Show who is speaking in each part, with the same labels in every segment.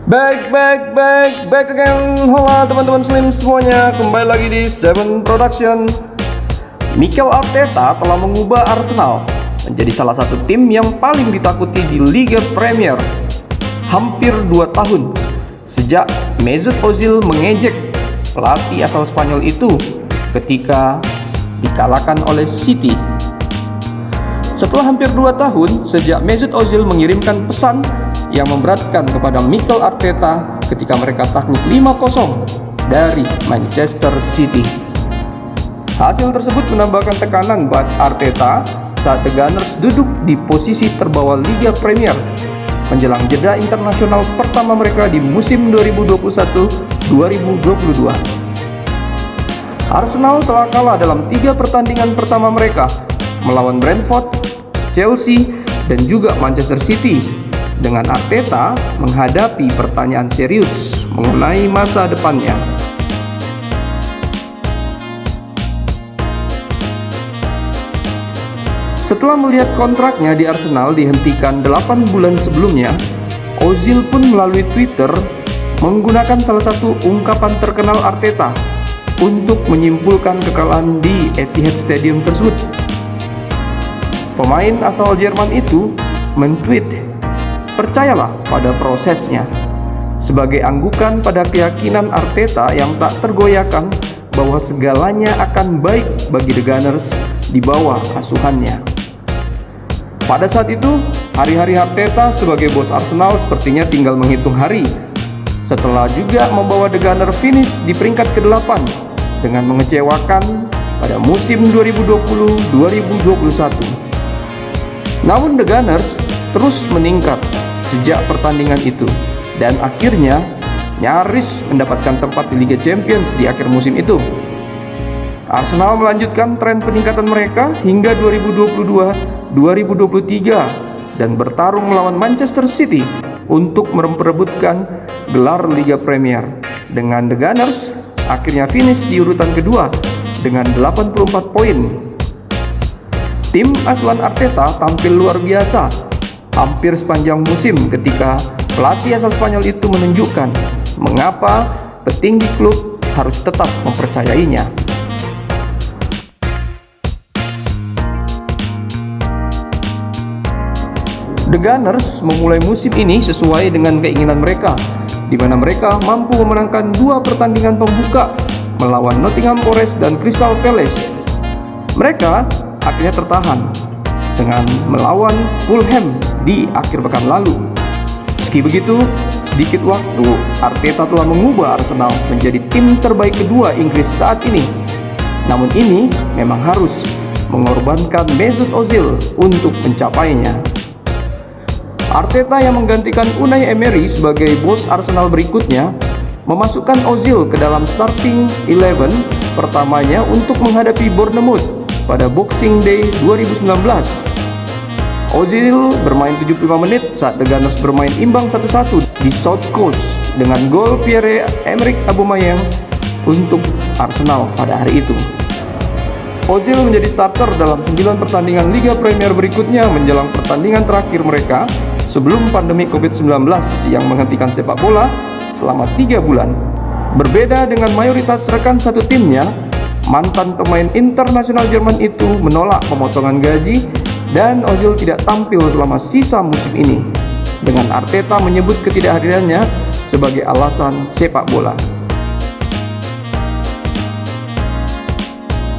Speaker 1: Back again. Halo teman-teman Slim semuanya, kembali lagi di Seven Production. Mikel Arteta telah mengubah Arsenal menjadi salah satu tim yang paling ditakuti di Liga Premier. Hampir 2 tahun sejak Mesut Ozil mengejek pelatih asal Spanyol itu ketika dikalahkan oleh City. Setelah hampir 2 tahun sejak Mesut Ozil mengirimkan pesan yang memberatkan kepada Mikel Arteta ketika mereka takluk 5-0 dari Manchester City. Hasil tersebut menambahkan tekanan buat Arteta saat The Gunners duduk di posisi terbawah Liga Premier menjelang jeda internasional pertama mereka di musim 2021-2022. Arsenal telah kalah dalam 3 pertandingan pertama mereka melawan Brentford, Chelsea, dan juga Manchester City, dengan Arteta menghadapi pertanyaan serius mengenai masa depannya. Setelah melihat kontraknya di Arsenal dihentikan 8 bulan sebelumnya, Ozil pun melalui Twitter menggunakan salah satu ungkapan terkenal Arteta untuk menyimpulkan kekalahan di Etihad Stadium tersebut. Pemain asal Jerman itu men-tweet, "Percayalah pada prosesnya," sebagai anggukan pada keyakinan Arteta yang tak tergoyahkan bahwa segalanya akan baik bagi The Gunners di bawah asuhannya. Pada saat itu, hari-hari Arteta sebagai bos Arsenal sepertinya tinggal menghitung hari, setelah juga membawa The Gunners finish di peringkat ke-8 dengan mengecewakan pada musim 2020-2021. Namun The Gunners terus meningkat sejak pertandingan itu dan akhirnya nyaris mendapatkan tempat di Liga Champions di akhir musim itu. Arsenal melanjutkan tren peningkatan mereka hingga 2022-2023 dan bertarung melawan Manchester City untuk memperebutkan gelar Liga Premier, dengan The Gunners akhirnya finish di urutan kedua dengan 84 poin. Tim asuhan Arteta tampil luar biasa hampir sepanjang musim ketika pelatih asal Spanyol itu menunjukkan mengapa petinggi klub harus tetap mempercayainya. The Gunners memulai musim ini sesuai dengan keinginan mereka, di mana mereka mampu memenangkan 2 pertandingan pembuka melawan Nottingham Forest dan Crystal Palace. Mereka akhirnya tertahan dengan melawan Fulham di akhir pekan lalu. Meski begitu, sedikit waktu Arteta telah mengubah Arsenal menjadi tim terbaik kedua Inggris saat ini. Namun ini memang harus mengorbankan Mesut Ozil untuk mencapainya. Arteta yang menggantikan Unai Emery sebagai bos Arsenal berikutnya memasukkan Ozil ke dalam starting 11 pertamanya untuk menghadapi Bournemouth pada Boxing Day 2019. Ozil bermain 75 menit saat The Gunners bermain imbang 1-1 di South Coast dengan gol Pierre-Emerick Aubameyang untuk Arsenal pada hari itu. Ozil menjadi starter dalam 9 pertandingan Liga Premier berikutnya menjelang pertandingan terakhir mereka sebelum pandemi COVID-19 yang menghentikan sepak bola selama 3 bulan. Berbeda dengan mayoritas rekan satu timnya, mantan pemain internasional Jerman itu menolak pemotongan gaji dan Ozil tidak tampil selama sisa musim ini, dengan Arteta menyebut ketidakhadirannya sebagai alasan sepak bola.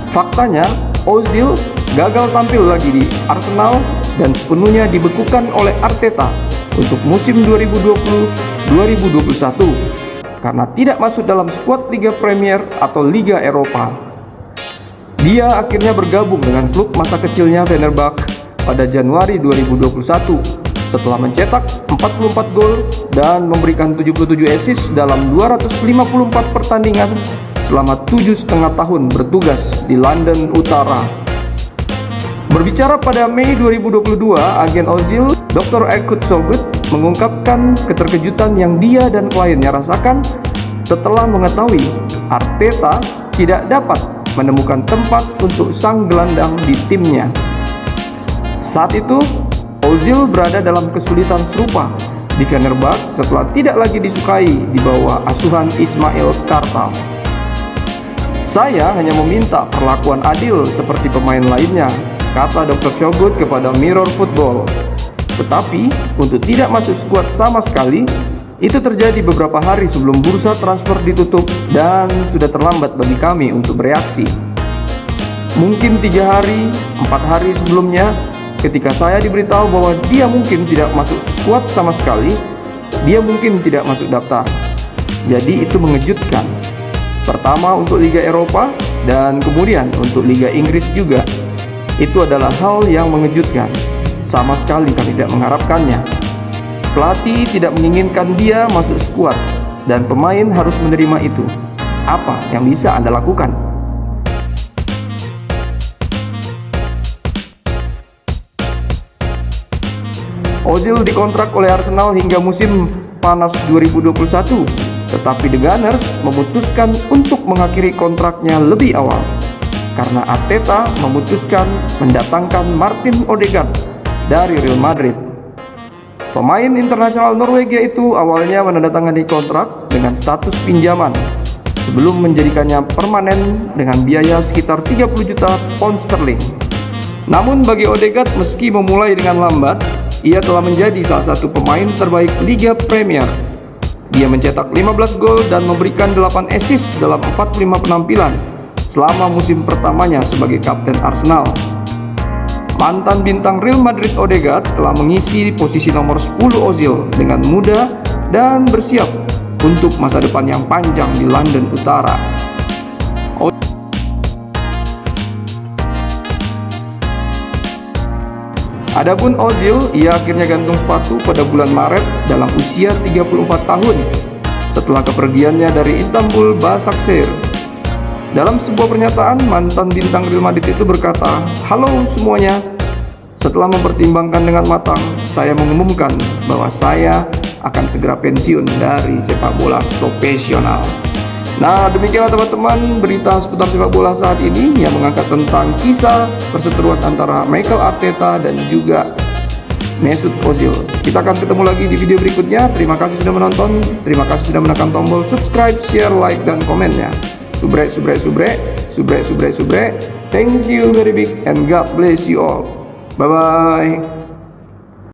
Speaker 1: Faktanya, Ozil gagal tampil lagi di Arsenal dan sepenuhnya dibekukan oleh Arteta untuk musim 2020-2021 karena tidak masuk dalam skuad Liga Premier atau Liga Eropa. Dia akhirnya bergabung dengan klub masa kecilnya Fenerbahce pada Januari 2021 setelah mencetak 44 gol dan memberikan 77 assist dalam 254 pertandingan selama 7,5 tahun bertugas di London Utara. Berbicara pada Mei 2022, agen Ozil, Dr. Erkut Sogut, mengungkapkan keterkejutan yang dia dan kliennya rasakan setelah mengetahui Arteta tidak dapat menemukan tempat untuk sang gelandang di timnya. Saat itu, Ozil berada dalam kesulitan serupa di Fenerbahce setelah tidak lagi disukai di bawah asuhan Ismail Kartal. "Saya hanya meminta perlakuan adil seperti pemain lainnya," kata Dr. Shogut kepada Mirror Football. Tetapi untuk tidak masuk skuad sama sekali, itu terjadi beberapa hari sebelum bursa transfer ditutup dan sudah terlambat bagi kami untuk bereaksi. Mungkin 3 hari, 4 hari sebelumnya, ketika saya diberitahu bahwa dia mungkin tidak masuk skuad sama sekali, dia mungkin tidak masuk daftar. Jadi itu mengejutkan. Pertama untuk Liga Eropa dan kemudian untuk Liga Inggris juga. Itu adalah hal yang mengejutkan. Sama sekali kami tidak mengharapkannya. Pelatih tidak menginginkan dia masuk skuad dan pemain harus menerima itu. Apa yang bisa Anda lakukan? Ozil dikontrak oleh Arsenal hingga musim panas 2021, tetapi The Gunners memutuskan untuk mengakhiri kontraknya lebih awal karena Arteta memutuskan mendatangkan Martin Odegaard dari Real Madrid. Pemain internasional Norwegia itu awalnya menandatangani kontrak dengan status pinjaman sebelum menjadikannya permanen dengan biaya sekitar 30 juta pound sterling. Namun bagi Odegaard, meski memulai dengan lambat, ia telah menjadi salah satu pemain terbaik Liga Premier. Dia mencetak 15 gol dan memberikan 8 assist dalam 45 penampilan selama musim pertamanya sebagai kapten Arsenal. Mantan bintang Real Madrid Odegaard telah mengisi posisi nomor 10 Ozil dengan mudah dan bersiap untuk masa depan yang panjang di London Utara. Adapun Ozil, ia akhirnya gantung sepatu pada bulan Maret dalam usia 34 tahun setelah kepergiannya dari Istanbul Başakşehir. Dalam sebuah pernyataan, mantan bintang Real Madrid itu berkata, "Halo semuanya, setelah mempertimbangkan dengan matang, saya mengumumkan bahwa saya akan segera pensiun dari sepak bola profesional." Nah, demikianlah teman-teman berita seputar sepak bola saat ini yang mengangkat tentang kisah perseteruan antara Mikel Arteta dan juga Mesut Ozil. Kita akan ketemu lagi di video berikutnya. Terima kasih sudah menonton. Terima kasih sudah menekan tombol subscribe, share, like, dan komennya. Subrek. Thank you very big and God bless you all. Bye-bye.